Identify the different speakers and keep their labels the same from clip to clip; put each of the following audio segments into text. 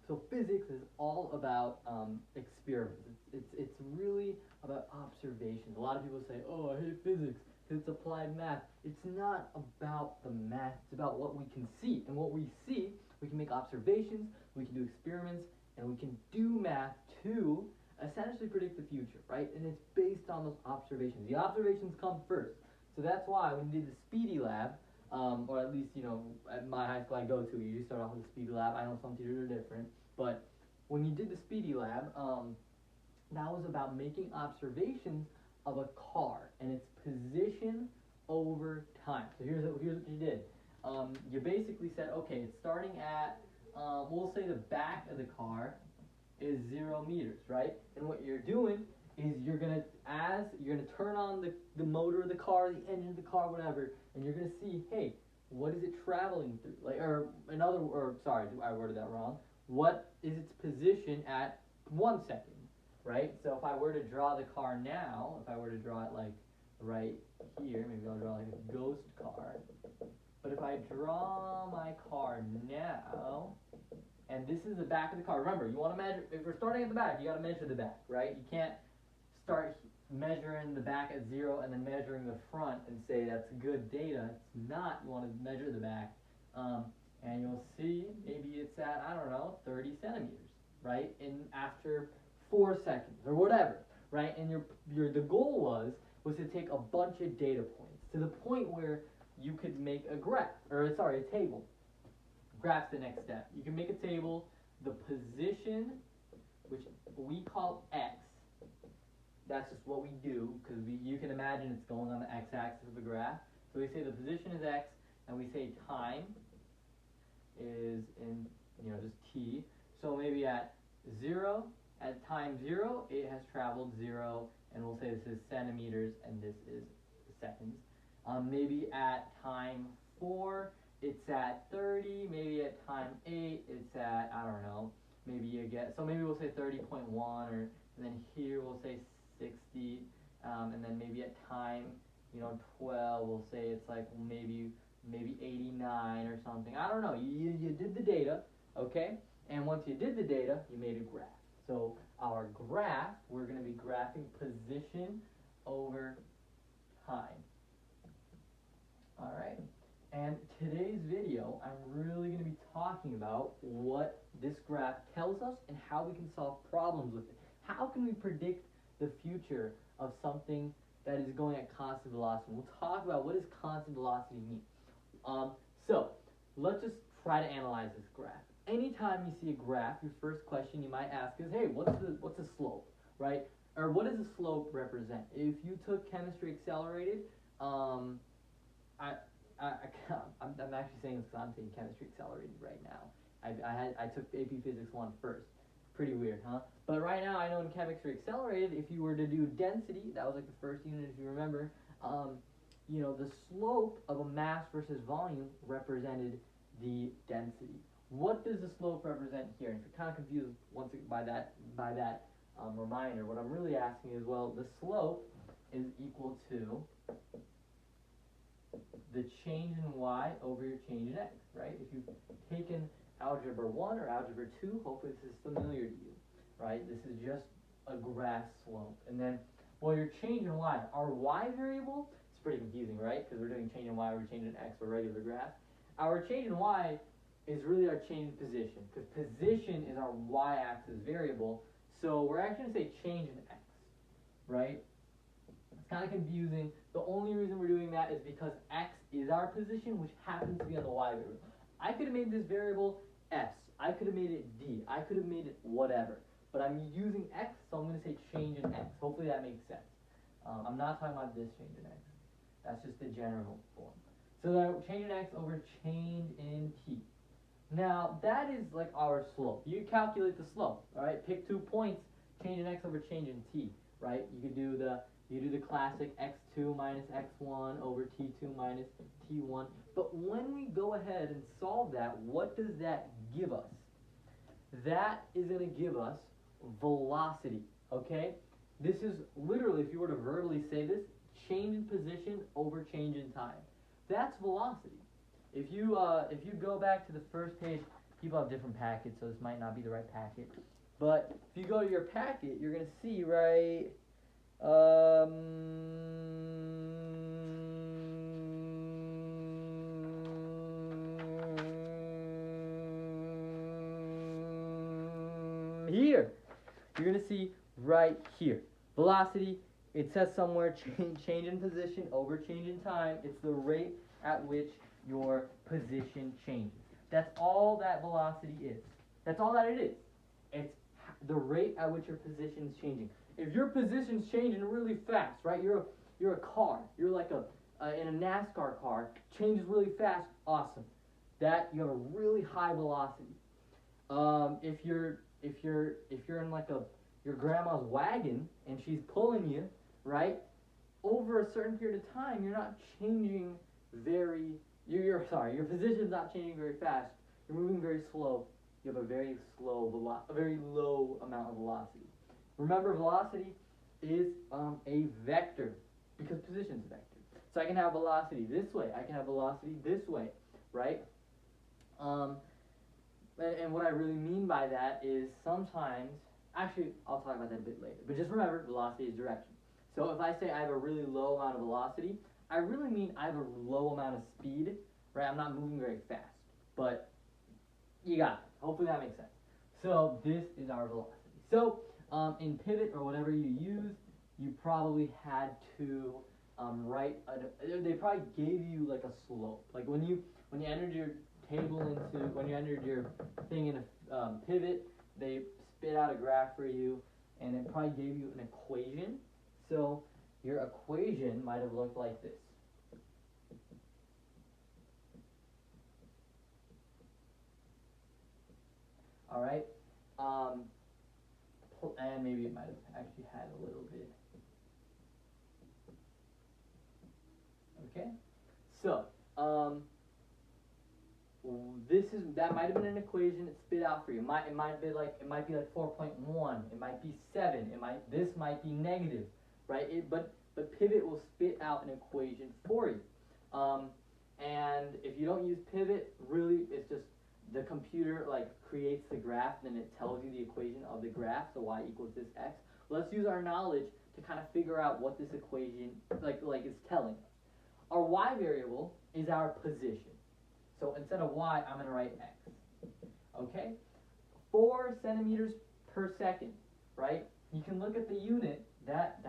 Speaker 1: So physics is all about experiments. It's really about observations. A lot of people say, "Oh, I hate physics because it's applied math." It's not about the math. It's about what we can see, and what we see, we can make observations, we can do experiments, and we can do math to essentially predict the future, right? And it's based on those observations. The observations come first. So that's why when you did the Speedy lab, or at least, at my high school I go to, you start off with the Speedy lab. I know some teachers are different, but when you did the Speedy lab, that was about making observations of a car and its position over time. So here's what you did. You basically said, okay, it's starting at, we'll say the back of the car is 0 meters, right? And what you're doing is you're gonna turn on the motor of the car, the engine of the car, whatever, and you're gonna see, hey, what is it traveling through? Sorry, I worded that wrong. What is its position at 1 second, right? So if I were to draw the car now, if I were to draw it like right here, maybe I'll draw like a ghost car. But if I draw my car now, and this is the back of the car. Remember, you want to measure, if we're starting at the back, you got to measure the back, right? You can't start measuring the back at 0 and then measuring the front and say that's good data. It's not. You want to measure the back. And you'll see maybe it's at, I don't know, 30 centimeters, right? After 4 seconds or whatever, right? And the goal was to take a bunch of data points to the point where you could make a graph, a table. Graph's the next step. You can make a table, the position, which we call x. That's just what we do, because you can imagine it's going on the x-axis of the graph. So we say the position is x, and we say time is in, just t. So maybe at time 0, it has traveled 0, and we'll say this is centimeters, and this is seconds. Maybe at time 4, it's at 30, maybe at time 8, it's at, I don't know, maybe we'll say 30.1, and then here we'll say 60, and then maybe at time, 12, we'll say it's like maybe 89 or something. I don't know, you did the data, okay? And once you did the data, you made a graph. So our graph, we're going to be graphing position over time. All right. And today's video, I'm really going to be talking about what this graph tells us and how we can solve problems with it. How can we predict the future of something that is going at constant velocity? We'll talk about what does constant velocity mean. So let's just try to analyze this graph. Anytime you see a graph, your first question you might ask is, hey, what's the slope, right? Or what does the slope represent? If you took chemistry accelerated, I'm actually saying this because I'm taking chemistry accelerated right now. I took AP Physics 1 first. Pretty weird, huh? But right now I know in chemistry accelerated, if you were to do density, that was like the first unit if you remember, the slope of a mass versus volume represented the density. What does the slope represent here? And if you're kind of confused by that reminder, what I'm really asking is, well, the slope is equal to the change in y over your change in x, right? If you've taken algebra 1 or algebra 2, hopefully this is familiar to you, right? This is just a graph slope. And then, well, your change in y, our y variable, it's pretty confusing, right? Because we're doing change in y over change in x for regular graph. Our change in y is really our change in position, because position is our y-axis variable, so we're actually going to say change in x, right? It's kind of confusing. The only reason we're doing that is because x is our position, which happens to be on the y variable. I could have made this variable s. I could have made it d. I could have made it whatever. But I'm using x, so I'm going to say change in x. Hopefully that makes sense. I'm not talking about this change in x. That's just the general form. So that change in x over change in t. Now, that is like our slope. You calculate the slope, all right? Pick 2 points, change in x over change in t, right? You could do the classic x2 minus x1 over t2 minus t1. But when we go ahead and solve that, what does that give us? That is going to give us velocity, okay? This is literally, if you were to verbally say this, change in position over change in time. That's velocity. If you go back to the first page people have different packets, so this might not be the right packet. But if you go to your packet, you're gonna see right here. You're gonna see right here. Velocity, it says somewhere change in position over change in time. It's the rate at which your position changes. That's all that velocity is. That's all that it is. It's the rate at which your position is changing. If your position's changing really fast, right? You're a car. You're like in a NASCAR car, changes really fast. Awesome. That you have a really high velocity. If you're in like your grandma's wagon and she's pulling you, right? Over a certain period of time, you're not changing very. Your position's not changing very fast. You're moving very slow. You have a very low amount of velocity. Remember, velocity is a vector because position's a vector. So I can have velocity this way. I can have velocity this way, right? And what I really mean by that is sometimes, actually, I'll talk about that a bit later. But just remember, velocity is direction. So if I say I have a really low amount of velocity, I really mean I have a low amount of speed, right? I'm not moving very fast, but you got it. Hopefully that makes sense. So this is our velocity. So in pivot or whatever you use, you probably had to write. They probably gave you like a slope. Like when you entered your table when you entered your thing in a pivot, they spit out a graph for you, and it probably gave you an equation. So your equation might have looked like this. All right, and maybe it might have actually had a little bit. Okay, so that might have been an equation it spit out for you. It might be like 4.1. It might be 7. This might be negative, right? But pivot will spit out an equation for you. And if you don't use pivot, really, it's just the computer like creates the graph, and then it tells you the equation of the graph. So y equals this x. Let's use our knowledge to kind of figure out what this equation like is telling us. Our y variable is our position. So instead of y, I'm going to write x. Okay? 4 centimeters per second, right? You can look at the unit. That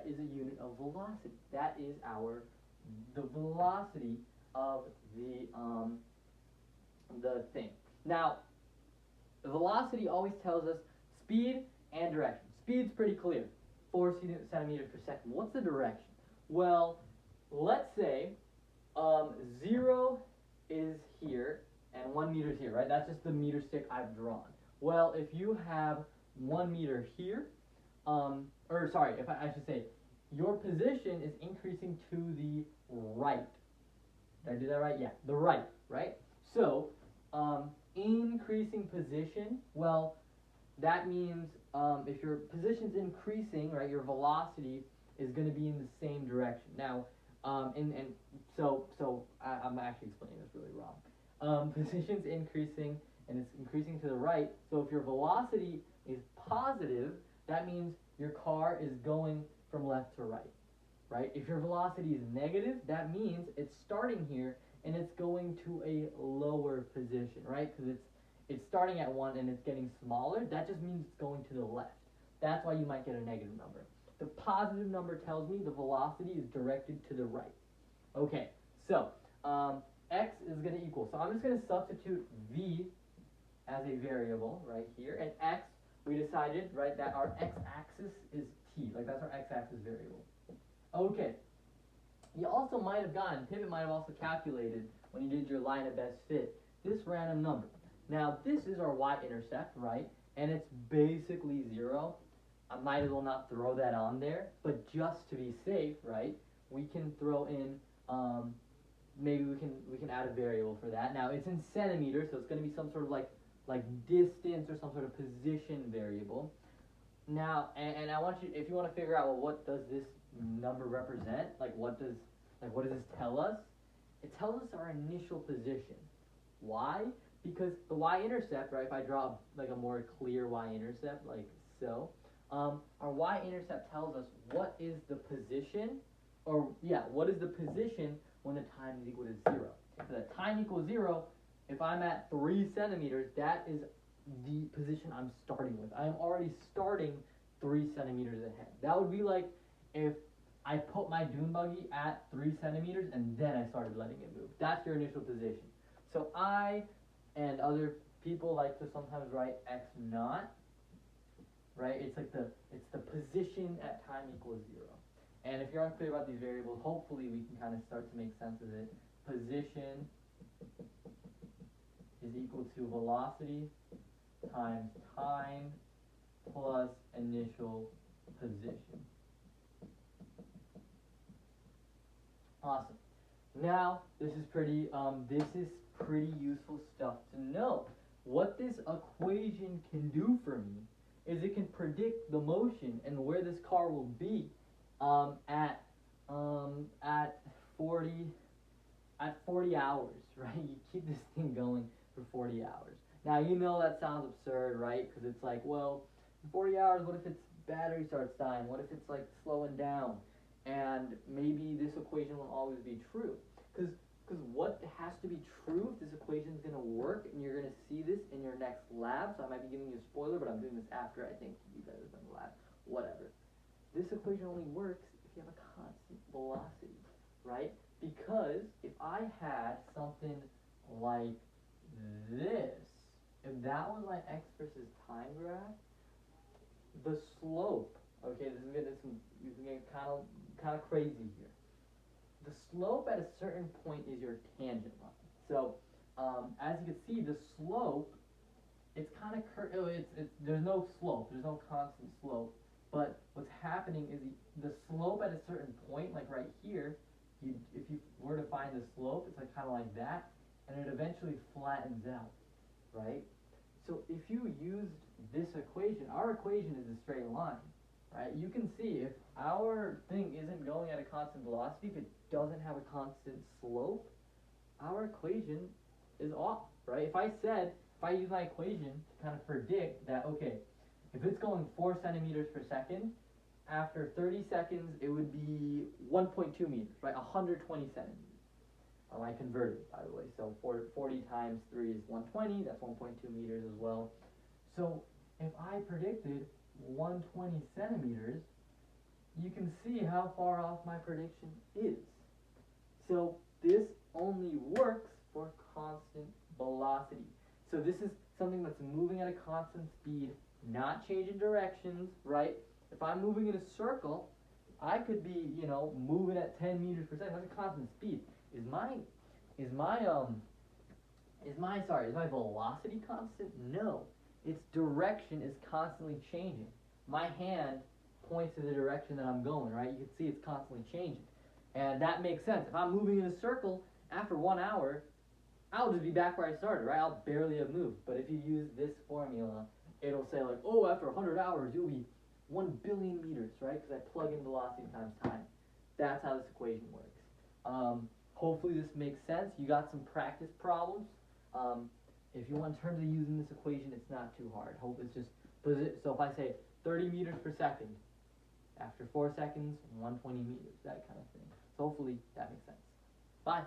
Speaker 1: is a unit of velocity. That is the velocity of the thing. Now, velocity always tells us speed and direction. Speed's pretty clear. 4 centimeters per second. What's the direction? Well, let's say 0 is here and 1 meter is here, right? That's just the meter stick I've drawn. Well, if you have 1 meter here, I should say, your position is increasing to the right. Did I do that right? Yeah, the right, right? So, increasing position, well, that means if your position's increasing, right, your velocity is going to be in the same direction. Now, so I'm actually explaining this really wrong. Position's increasing, and it's increasing to the right. So if your velocity is positive, that means your car is going from left to right, right? If your velocity is negative, that means it's starting here and it's going to a lower position, right? Because it's starting at 1 and it's getting smaller. That just means it's going to the left. That's why you might get a negative number. The positive number tells me the velocity is directed to the right. Okay, so x is going to equal. So I'm just going to substitute v as a variable right here. And x, we decided, right, that our x-axis is t. Like that's our x-axis variable. Okay. You also might have gotten, Pivot might have also calculated when you did your line of best fit, this random number. Now this is our y-intercept, right? And it's basically 0. I might as well not throw that on there, but just to be safe, right, we can throw in, maybe we can add a variable for that. Now it's in centimeters, so it's going to be some sort of like distance or some sort of position variable. Now, and I want you, if you want to figure out, well, what does this number represent? Like what does this tell us? It tells us our initial position. Why? because the y-intercept, right, if I draw like a more clear y-intercept, like so, our y-intercept tells us what is the position, or yeah, what is the position when the time is equal to 0. So that time equals 0, if I'm at 3 centimeters, that is the position I'm starting with. I am already starting 3 centimeters ahead. That would be like if I put my dune buggy at 3 centimeters and then I started letting it move. That's your initial position. So I and other people like to sometimes write x naught, right? It's like the position at time equals 0. And if you're unclear about these variables, hopefully we can kind of start to make sense of it. Position is equal to velocity times time plus initial position. Awesome. Now this is pretty useful stuff to know. What this equation can do for me is it can predict the motion and where this car will be at 40 hours, right? You keep this thing going for 40 hours. Now you know that sounds absurd, right? Because it's like, well, in 40 hours, what if its battery starts dying? What if it's like slowing down? And maybe this equation won't always be true. Because what has to be true if this equation is going to work, and you're going to see this in your next lab, so I might be giving you a spoiler, but I'm doing this after I think you guys have done the lab, whatever. This equation only works if you have a constant velocity, right? Because if I had something like this, if that was my x versus time graph, the slope, okay, this is getting kind of crazy here. The slope at a certain point is your tangent line. So, as you can see, the slope, it's kind of there's no slope, there's no constant slope. But what's happening is the slope at a certain point, like right here, if you were to find the slope, it's like kind of like that, and it eventually flattens out, right? So if you used this equation, our equation is a straight line, right? You can see if our thing isn't going at a constant velocity, if it doesn't have a constant slope, our equation is off, right? If I use my equation to kind of predict that, okay, if it's going 4 centimeters per second, after 30 seconds, it would be 1.2 meters, right? 120 centimeters. I converted, by the way. So 40 times 3 is 120. That's 1.2 meters as well. So if I predicted 120 centimeters, you can see how far off my prediction is. So this only works for constant velocity. So this is something that's moving at a constant speed, not changing directions, right? If I'm moving in a circle, I could be, moving at 10 meters per second. That's a constant speed. Is my velocity constant? No. Its direction is constantly changing. My hand points to the direction that I'm going, right? You can see it's constantly changing. And that makes sense. If I'm moving in a circle, after 1 hour, I'll just be back where I started, right? I'll barely have moved. But if you use this formula, it'll say like, oh, after 100 hours, you'll be 1 billion meters, right? Because I plug in velocity times time. That's how this equation works. Hopefully this makes sense. You got some practice problems. If you want in terms of using this equation, it's not too hard. Hope it's just, so if I say 30 meters per second, after 4 seconds, 120 meters, that kind of thing. So hopefully that makes sense. Bye.